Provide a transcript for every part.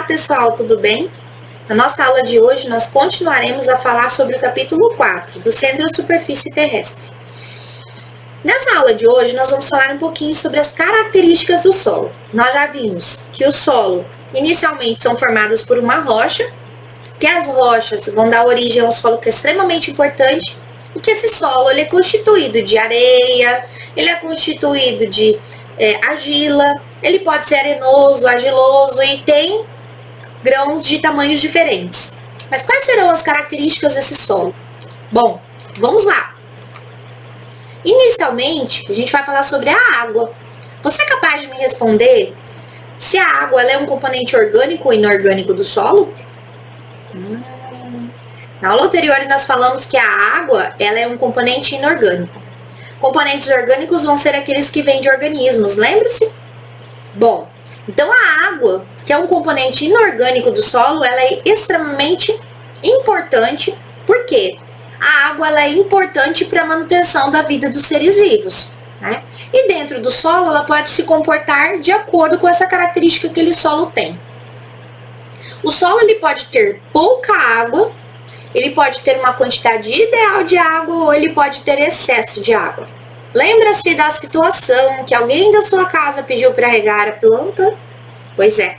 pessoal, tudo bem? Na nossa aula de hoje, nós continuaremos a falar sobre o capítulo 4 do Centro-Superfície Terrestre. Nessa aula de hoje, nós vamos falar um pouquinho sobre as características do solo. Nós já vimos que o solo, inicialmente, são formados por uma rocha, que as rochas vão dar origem a um solo que é extremamente importante, e que esse solo ele é constituído de areia, ele é constituído de argila, ele pode ser arenoso, argiloso e tem grãos de tamanhos diferentes. Mas quais serão as características desse solo? Bom, vamos lá. Inicialmente, a gente vai falar sobre a água. Você é capaz de me responder se a água ela é um componente orgânico ou inorgânico do solo? Na aula anterior, nós falamos que a água ela é um componente inorgânico. Componentes orgânicos vão ser aqueles que vêm de organismos, lembre-se? Bom, então a água, que é um componente inorgânico do solo, ela é extremamente importante. Por quê? A água ela é importante para a manutenção da vida dos seres vivos, né? E dentro do solo, ela pode se comportar de acordo com essa característica que aquele solo tem. O solo ele pode ter pouca água, ele pode ter uma quantidade ideal de água ou ele pode ter excesso de água. Lembra-se da situação que alguém da sua casa pediu para regar a planta? Pois é.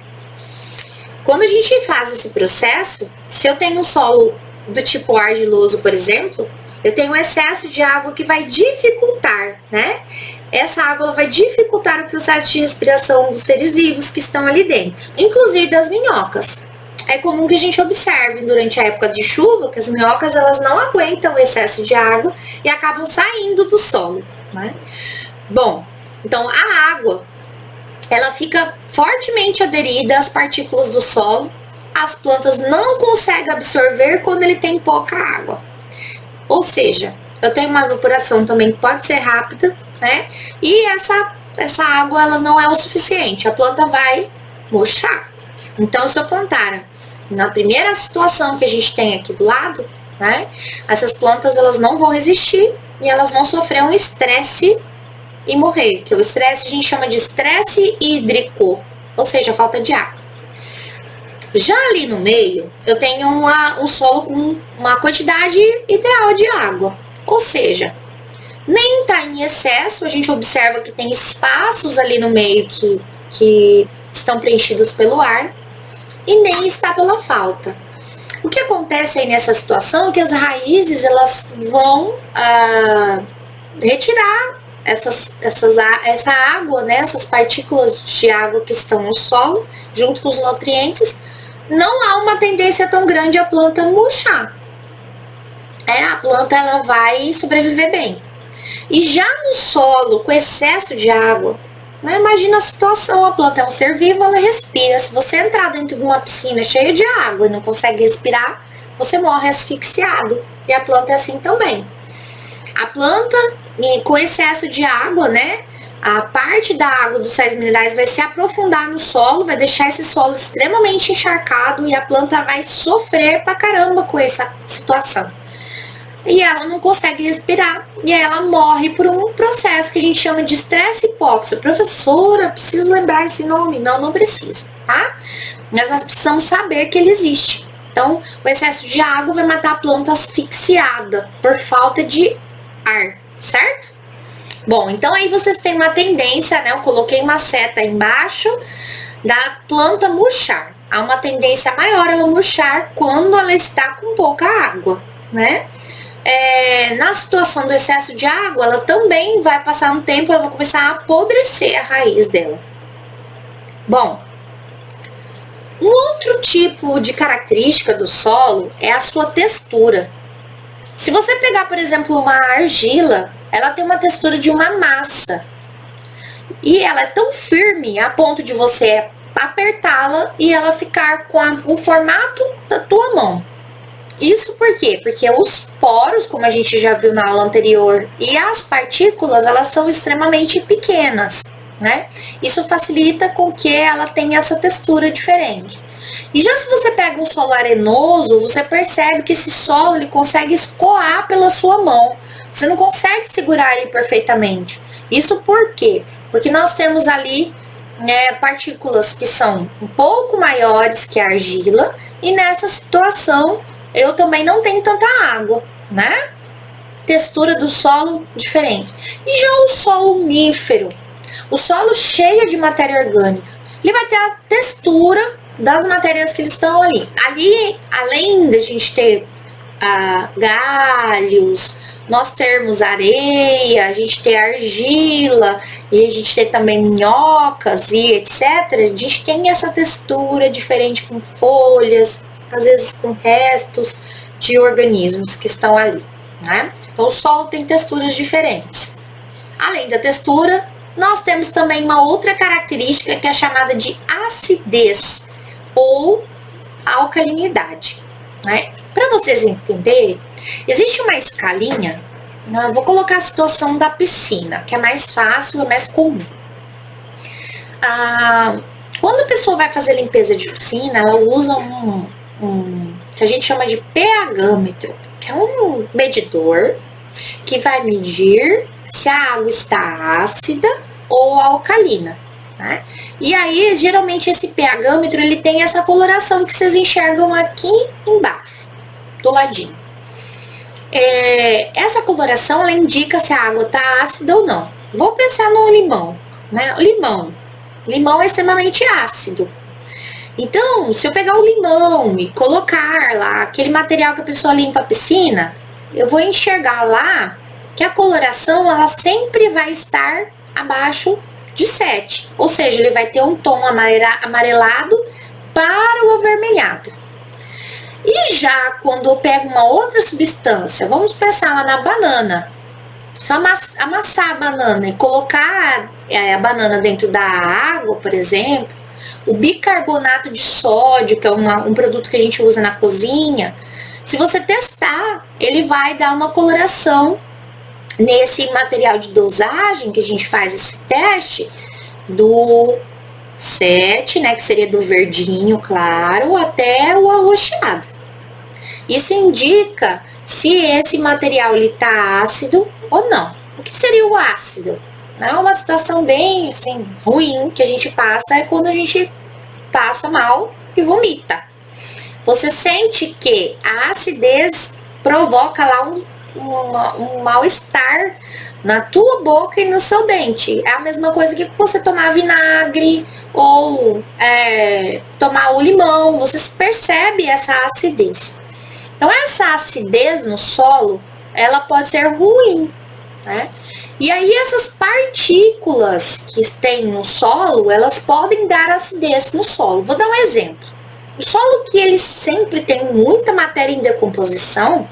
Quando a gente faz esse processo, se eu tenho um solo do tipo argiloso, por exemplo, eu tenho um excesso de água que vai dificultar, né? Essa água vai dificultar o processo de respiração dos seres vivos que estão ali dentro, inclusive das minhocas. É comum que a gente observe durante a época de chuva que as minhocas elas não aguentam o excesso de água e acabam saindo do solo, né? Bom, então a água ela fica fortemente aderida às partículas do solo. As plantas não conseguem absorver quando ele tem pouca água. Ou seja, eu tenho uma evaporação também que pode ser rápida, né? E essa água ela não é o suficiente. A planta vai murchar. Então, se eu plantar na primeira situação que a gente tem aqui do lado, né? Essas plantas elas não vão resistir e elas vão sofrer um estresse e morrer. Que o estresse a gente chama de estresse hídrico, ou seja, falta de água. Já ali no meio, eu tenho um solo com uma quantidade ideal de água. Ou seja, nem está em excesso, a gente observa que tem espaços ali no meio que estão preenchidos pelo ar, e nem está pela falta. O que acontece aí nessa situação é que as raízes elas vão retirar essa água, né, essas partículas de água que estão no solo, junto com os nutrientes. Não há uma tendência tão grande a planta murchar. A planta ela vai sobreviver bem. E já no solo, com excesso de água, né, imagina a situação, a planta é um ser vivo, ela respira. Se você entrar dentro de uma piscina cheia de água e não consegue respirar, você morre asfixiado. E a planta é assim também. A planta, com excesso de água, né, a parte da água dos sais minerais vai se aprofundar no solo, vai deixar esse solo extremamente encharcado e a planta vai sofrer pra caramba com essa situação. E ela não consegue respirar e ela morre por um processo que a gente chama de estresse hipóxico. Professora, preciso lembrar esse nome? Não, não precisa, tá? Mas nós precisamos saber que ele existe. Então, o excesso de água vai matar a planta asfixiada por falta de ar, certo? Bom, então aí vocês têm uma tendência, né? Eu coloquei uma seta embaixo da planta murchar. Há uma tendência maior ela murchar quando ela está com pouca água, né? Na situação do excesso de água, ela também vai passar um tempo, ela vai começar a apodrecer a raiz dela. Bom, um outro tipo de característica do solo é a sua textura. Se você pegar, por exemplo, uma argila, ela tem uma textura de uma massa. E ela é tão firme a ponto de você apertá-la e ela ficar com o formato da tua mão. Isso por quê? Porque os poros, como a gente já viu na aula anterior, e as partículas, elas são extremamente pequenas, né? Isso facilita com que ela tenha essa textura diferente. E já se você pega um solo arenoso, você percebe que esse solo ele consegue escoar pela sua mão. Você não consegue segurar ele perfeitamente. Isso por quê? Porque nós temos ali partículas que são um pouco maiores que a argila, e nessa situação eu também não tenho tanta água, né? Textura do solo diferente. E já o solo nífero, o solo cheio de matéria orgânica, ele vai ter a textura das matérias que eles estão ali. Ali, além da gente ter galhos, nós termos areia, a gente ter argila, e a gente ter também minhocas e etc. A gente tem essa textura diferente com folhas, às vezes com restos de organismos que estão ali, né? Então o solo tem texturas diferentes. Além da textura, nós temos também uma outra característica que é chamada de acidez ou alcalinidade, né? Para vocês entenderem, existe uma escalinha, eu vou colocar a situação da piscina, que é mais fácil, é mais comum. Quando a pessoa vai fazer limpeza de piscina, ela usa um que a gente chama de pH-metro, que é um medidor que vai medir se a água está ácida ou alcalina, né? E aí, geralmente, esse pH-metro, ele tem essa coloração que vocês enxergam aqui embaixo, do ladinho. Essa coloração, ela indica se a água está ácida ou não. Vou pensar no limão, né? O limão é extremamente ácido. Então, se eu pegar o limão e colocar lá aquele material que a pessoa limpa a piscina, eu vou enxergar lá que a coloração, ela sempre vai estar abaixo de 7. Ou seja, ele vai ter um tom amarelado para o avermelhado. E já quando eu pego uma outra substância, vamos pensar lá na banana. Se eu amassar a banana e colocar a banana dentro da água, por exemplo, o bicarbonato de sódio, que é um produto que a gente usa na cozinha, se você testar, ele vai dar uma coloração nesse material de dosagem que a gente faz esse teste, do 7, né, que seria do verdinho claro, até o arroxeado. Isso indica se esse material está ácido ou não. O que seria o ácido? É uma situação bem assim, ruim que a gente passa, é quando a gente passa mal e vomita. Você sente que a acidez provoca lá um mal-estar na tua boca e no seu dente. É a mesma coisa que você tomar vinagre ou tomar o limão. Você percebe essa acidez. Então, essa acidez no solo, ela pode ser ruim, né? E aí, essas partículas que tem no solo, elas podem dar acidez no solo. Vou dar um exemplo. O solo que ele sempre tem muita matéria em decomposição,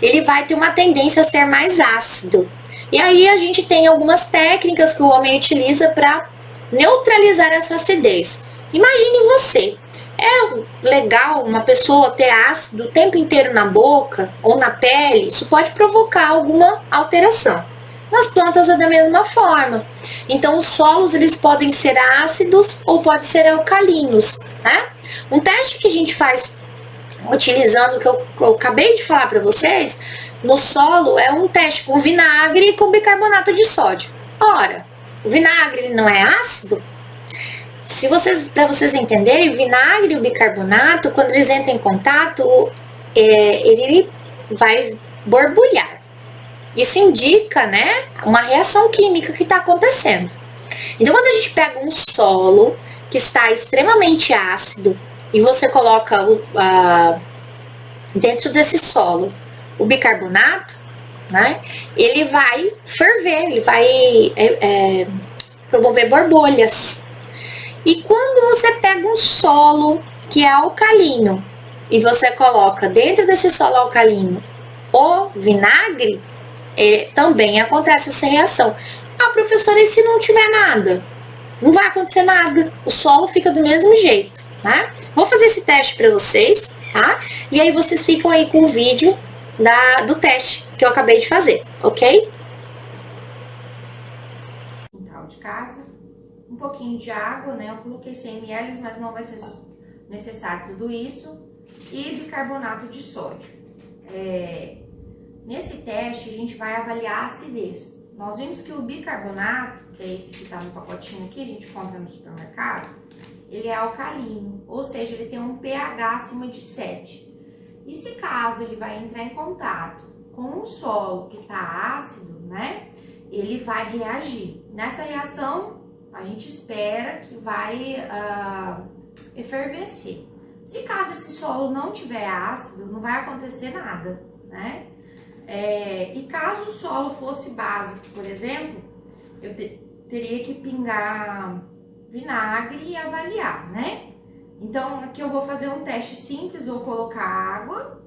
ele vai ter uma tendência a ser mais ácido. E aí, a gente tem algumas técnicas que o homem utiliza para neutralizar essa acidez. Imagine você. É legal uma pessoa ter ácido o tempo inteiro na boca ou na pele? Isso pode provocar alguma alteração. Nas plantas é da mesma forma. Então, os solos, eles podem ser ácidos ou podem ser alcalinos, né? Um teste que a gente faz utilizando o que eu acabei de falar para vocês, no solo, é um teste com vinagre e com bicarbonato de sódio. Ora, o vinagre ele não é ácido? Para vocês entenderem, o vinagre e o bicarbonato, quando eles entram em contato, ele vai borbulhar. Isso indica, né, uma reação química que está acontecendo. Então, quando a gente pega um solo que está extremamente ácido e você coloca dentro desse solo o bicarbonato, né, ele vai ferver, ele vai promover borbolhas. E quando você pega um solo que é alcalino e você coloca dentro desse solo alcalino o vinagre, também acontece essa reação. Ah, professora, e se não tiver nada? Não vai acontecer nada. O solo fica do mesmo jeito, tá? Vou fazer esse teste para vocês, tá? E aí vocês ficam aí com o vídeo do teste que eu acabei de fazer, ok? Quintal de casa. Um pouquinho de água, né? Eu coloquei 100 ml, mas não vai ser necessário tudo isso. E bicarbonato de sódio. Nesse teste, a gente vai avaliar a acidez. nós vimos que o bicarbonato, que é esse que está no pacotinho aqui, a gente compra no supermercado, ele é alcalino, ou seja, ele tem um pH acima de 7. E se caso ele vai entrar em contato com um solo que está ácido, né, ele vai reagir. Nessa reação, a gente espera que vai efervescer. Se caso esse solo não tiver ácido, não vai acontecer nada, né? E caso o solo fosse básico, por exemplo, eu teria que pingar vinagre e avaliar, né? Então, aqui eu vou fazer um teste simples, vou colocar água.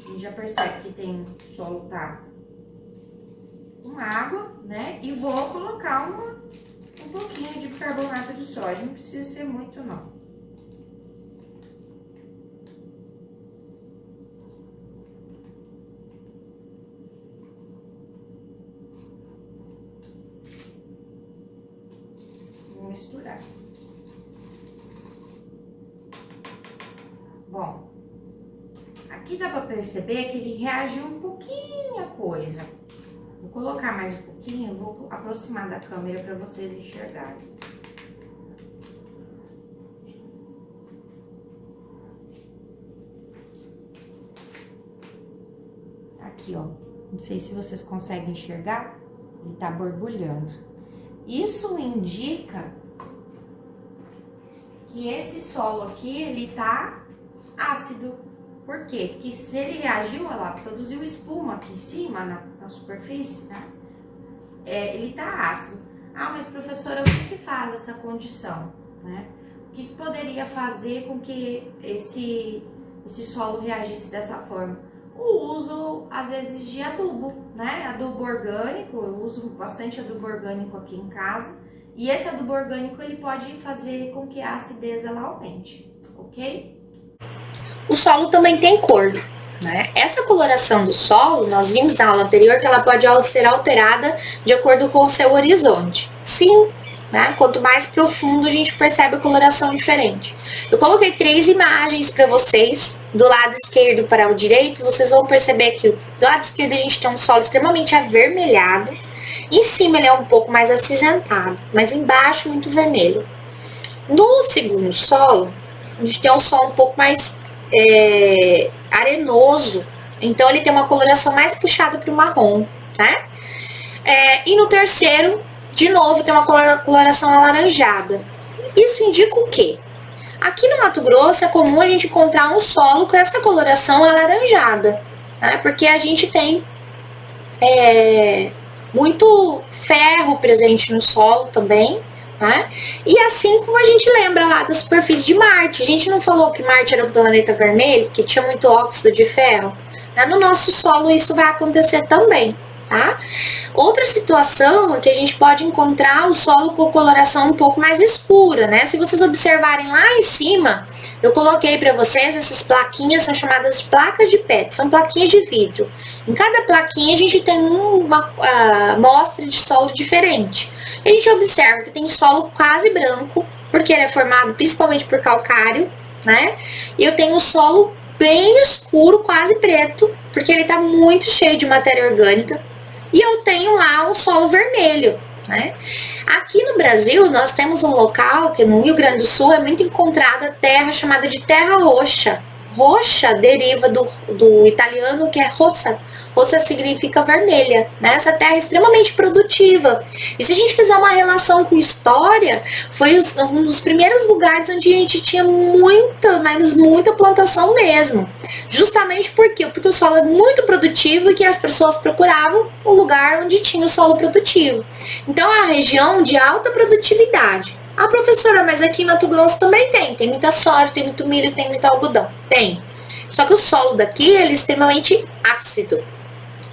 A gente já percebe que tem o solo tá com água, né? E vou colocar um pouquinho de bicarbonato de sódio, não precisa ser muito não. Vou misturar. Bom, aqui dá pra perceber que ele reagiu um pouquinho a coisa. Vou colocar mais um pouquinho, vou aproximar da câmera para vocês enxergarem. Aqui, ó. Não sei se vocês conseguem enxergar. Ele tá borbulhando. Isso indica que esse solo aqui, ele tá ácido. Por quê? Porque se ele reagiu, olha lá, produziu espuma aqui em cima, na superfície, né? Ele tá ácido. Ah, mas professora, o que faz essa condição, né? O que poderia fazer com que esse solo reagisse dessa forma? O uso, às vezes, de adubo, né? Adubo orgânico, eu uso bastante adubo orgânico aqui em casa. E esse adubo orgânico, ele pode fazer com que a acidez ela aumente, ok? O solo também tem cor, né? Essa coloração do solo, nós vimos na aula anterior que ela pode ser alterada de acordo com o seu horizonte. Sim, né? Quanto mais profundo a gente percebe a coloração diferente. Eu coloquei 3 imagens para vocês, do lado esquerdo para o direito. Vocês vão perceber que do lado esquerdo a gente tem um solo extremamente avermelhado. Em cima ele é um pouco mais acinzentado, mas embaixo muito vermelho. No segundo solo, a gente tem um solo um pouco mais arenoso, então ele tem uma coloração mais puxada para o marrom, né? E no terceiro, de novo, tem uma coloração alaranjada. Isso indica o quê? Aqui no Mato Grosso é comum a gente encontrar um solo com essa coloração alaranjada, né? Porque a gente tem muito ferro presente no solo também, né? E assim como a gente lembra lá da superfície de Marte, a gente não falou que Marte era um planeta vermelho, que tinha muito óxido de ferro? Né? No nosso solo isso vai acontecer também, tá? Outra situação é que a gente pode encontrar o solo com coloração um pouco mais escura, né? Se vocês observarem lá em cima, eu coloquei para vocês essas plaquinhas, são chamadas de placas de PET, são plaquinhas de vidro. Em cada plaquinha a gente tem uma amostra de solo diferente. A gente observa que tem solo quase branco, porque ele é formado principalmente por calcário, né? E eu tenho um solo bem escuro, quase preto, porque ele tá muito cheio de matéria orgânica. E eu tenho lá um solo vermelho, né? Aqui no Brasil, nós temos um local que no Rio Grande do Sul é muito encontrada terra chamada de terra roxa. Roxa deriva do italiano que é rossa. Rossa significa vermelha, né? Essa terra é extremamente produtiva. E se a gente fizer uma relação com história, foi um dos primeiros lugares onde a gente tinha muita plantação mesmo. Justamente por quê? Porque o solo é muito produtivo e que as pessoas procuravam um lugar onde tinha o solo produtivo. Então é uma região de alta produtividade. Ah, professora, mas aqui em Mato Grosso também tem muita soja, tem muito milho, tem muito algodão. Tem. Só que o solo daqui, ele é extremamente ácido.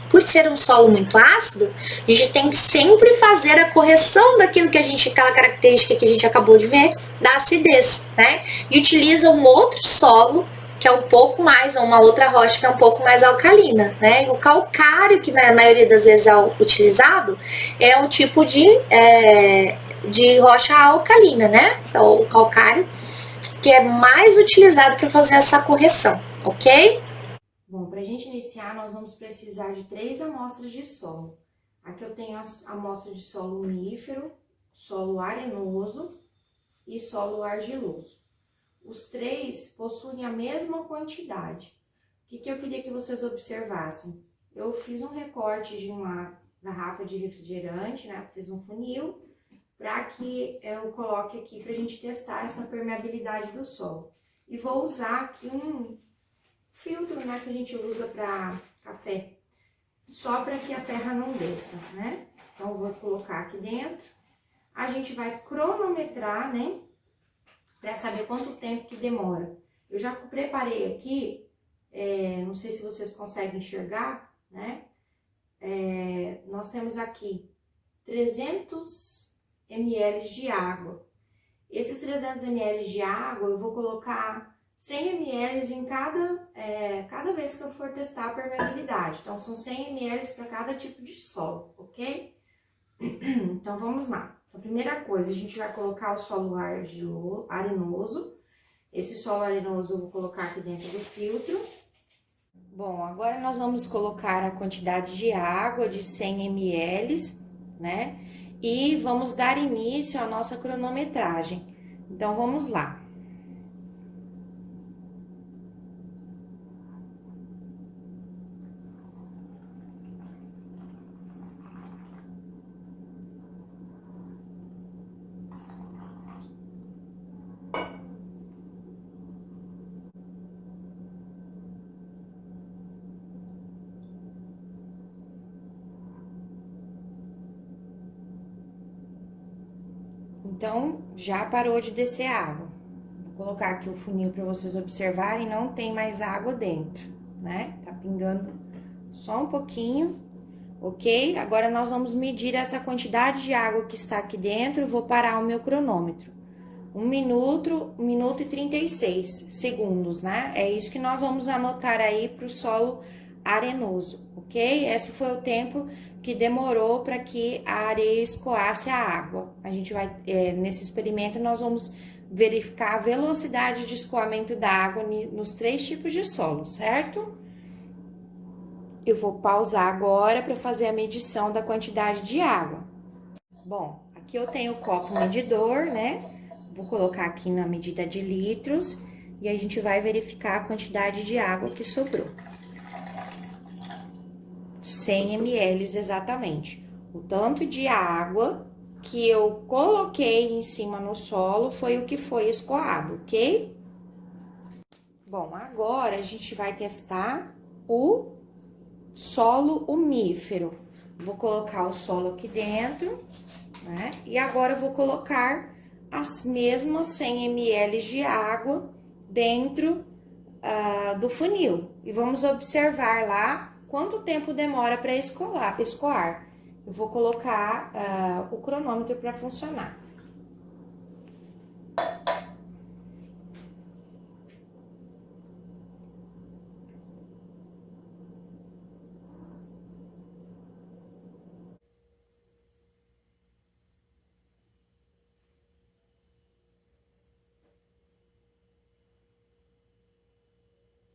Por ser um solo muito ácido, a gente tem que sempre fazer a correção daquilo que aquela característica que a gente acabou de ver, da acidez, né? E utiliza um outro solo, que é um pouco mais, ou uma outra rocha que é um pouco mais alcalina, né? E o calcário, que a maioria das vezes é utilizado, é um tipo de rocha alcalina, né? O calcário, que é mais utilizado para fazer essa correção, ok? Bom, para a gente iniciar, nós vamos precisar de 3 amostras de solo. Aqui eu tenho a amostra de solo mífero, solo arenoso e solo argiloso. Os 3 possuem a mesma quantidade. O que eu queria que vocês observassem? Eu fiz um recorte de uma garrafa de refrigerante, né? Fiz um funil para que eu coloque aqui para a gente testar essa permeabilidade do solo. E vou usar aqui um filtro, né, que a gente usa para café, só para que a terra não desça, né? Então, eu vou colocar aqui dentro. A gente vai cronometrar, né, para saber quanto tempo que demora. Eu já preparei aqui, não sei se vocês conseguem enxergar, né? Nós temos aqui 300 ml de água. Esses 300 ml de água, eu vou colocar 100 ml em cada vez que eu for testar a permeabilidade. Então, são 100 ml para cada tipo de solo, ok? Então, vamos lá. A primeira coisa, a gente vai colocar o solo arenoso. Esse solo arenoso eu vou colocar aqui dentro do filtro. Bom, agora nós vamos colocar a quantidade de água de 100 ml, né? E vamos dar início à nossa cronometragem. Então, vamos lá. Então, já parou de descer água. Vou colocar aqui o funil para vocês observarem, não tem mais água dentro, né? Tá pingando só um pouquinho, ok? Agora, nós vamos medir essa quantidade de água que está aqui dentro. Vou parar o meu cronômetro. 1 minuto e 36 segundos, né? É isso que nós vamos anotar aí para o solo arenoso, ok? Esse foi o tempo que demorou para que a areia escoasse a água. A gente vai, nesse experimento, nós vamos verificar a velocidade de escoamento da água nos 3 tipos de solo, certo? Eu vou pausar agora para fazer a medição da quantidade de água. Bom, aqui eu tenho o copo medidor, né? Vou colocar aqui na medida de litros e a gente vai verificar a quantidade de água que sobrou. 100 ml exatamente. O tanto de água que eu coloquei em cima no solo foi o que foi escoado, ok? Bom, agora a gente vai testar o solo umífero. Vou colocar o solo aqui dentro, né? E agora eu vou colocar as mesmas 100 ml de água dentro do funil. E vamos observar lá quanto tempo demora para escoar. Eu vou colocar o cronômetro para funcionar.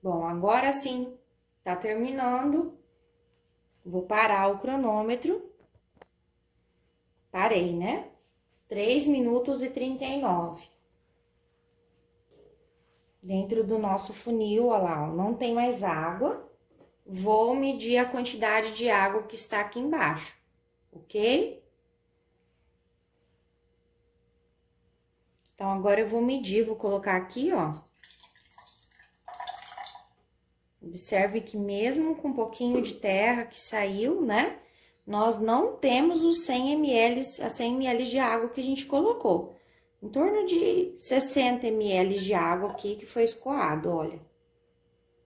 Bom, agora sim, tá terminando. Vou parar o cronômetro. Parei, né? 3 minutos e 39. Dentro do nosso funil, olha lá, ó, não tem mais água. Vou medir a quantidade de água que está aqui embaixo, ok? Então, agora eu vou medir, vou colocar aqui, ó. Observe que mesmo com um pouquinho de terra que saiu, né? Nós não temos os 100 ml, a 100 ml de água que a gente colocou. Em torno de 60 ml de água aqui que foi escoado, olha.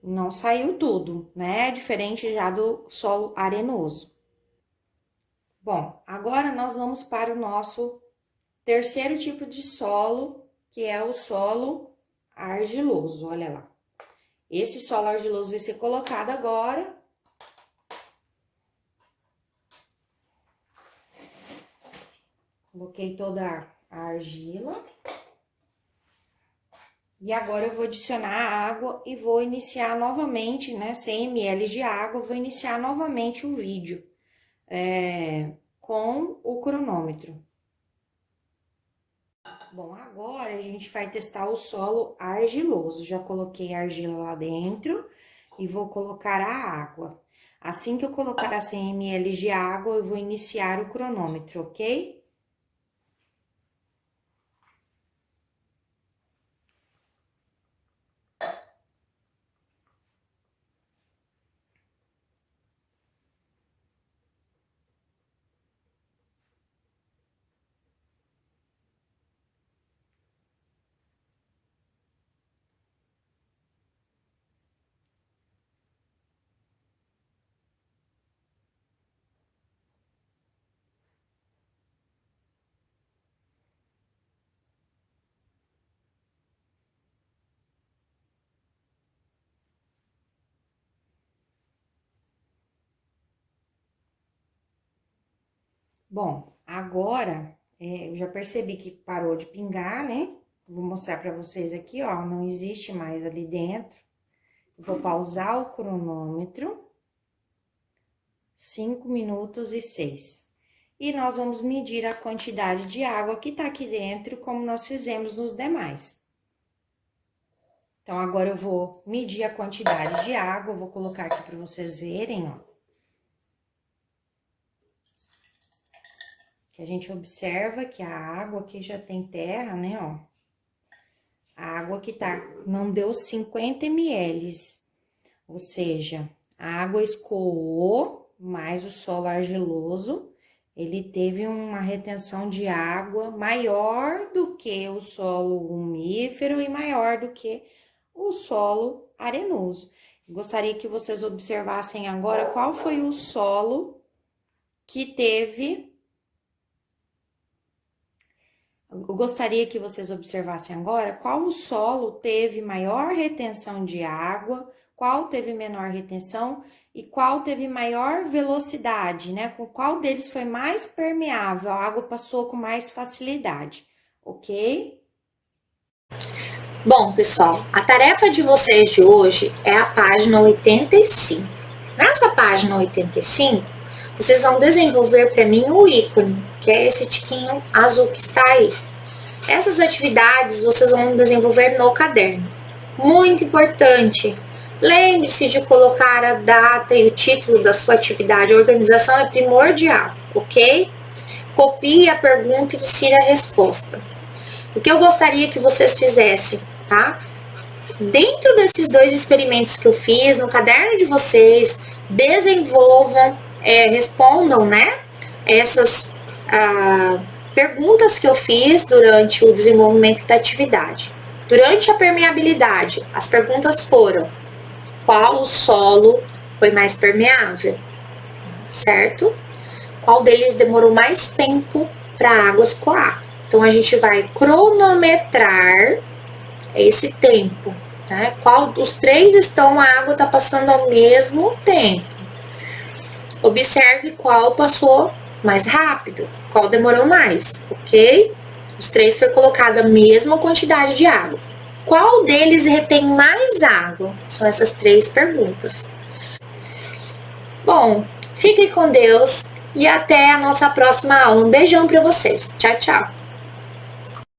Não saiu tudo, né? Diferente já do solo arenoso. Bom, agora nós vamos para o nosso terceiro tipo de solo, que é o solo argiloso, olha lá. Esse solo argiloso vai ser colocado agora. Coloquei toda a argila. E agora eu vou adicionar a água e vou iniciar novamente, né, 100 ml de água, vou iniciar novamente o vídeo com o cronômetro. Bom, agora a gente vai testar o solo argiloso. Já coloquei a argila lá dentro e vou colocar a água. Assim que eu colocar a 100 ml de água, eu vou iniciar o cronômetro, ok? Bom, agora eu já percebi que parou de pingar, né? Vou mostrar pra vocês aqui, ó, não existe mais ali dentro. Vou pausar o cronômetro. 5 minutos e 6. E nós vamos medir a quantidade de água que tá aqui dentro, como nós fizemos nos demais. Então, agora eu vou medir a quantidade de água, vou colocar aqui para vocês verem, ó. Que a gente observa que a água aqui já tem terra, né, ó. A água que tá, não deu 50 ml, ou seja, a água escoou, mais o solo argiloso, ele teve uma retenção de água maior do que o solo umífero e maior do que o solo arenoso. Gostaria que vocês observassem agora qual foi o solo que teve... Eu gostaria que vocês observassem agora qual o solo teve maior retenção de água, qual teve menor retenção e qual teve maior velocidade, né? Com qual deles foi mais permeável, a água passou com mais facilidade, ok? Bom, pessoal, a tarefa de vocês de hoje é a página 85. Nessa página 85, vocês vão desenvolver para mim o ícone, que é esse tiquinho azul que está aí. Essas atividades vocês vão desenvolver no caderno. Muito importante, lembre-se de colocar a data e o título da sua atividade. A organização é primordial, ok? Copie a pergunta e insira a resposta. O que eu gostaria que vocês fizessem, tá? Dentro desses dois experimentos que eu fiz, no caderno de vocês, desenvolvam, respondam, né? Essas perguntas que eu fiz durante o desenvolvimento da atividade. Durante a permeabilidade, as perguntas foram: qual o solo foi mais permeável? Certo? Qual deles demorou mais tempo para a água escoar? Então, a gente vai cronometrar esse tempo, né? Qual dos três a água está passando ao mesmo tempo. Observe qual passou mais rápido, qual demorou mais, ok? Os três foi colocada a mesma quantidade de água. Qual deles retém mais água? São essas três perguntas. Bom, fiquem com Deus e até a nossa próxima aula. Um beijão para vocês. Tchau, tchau.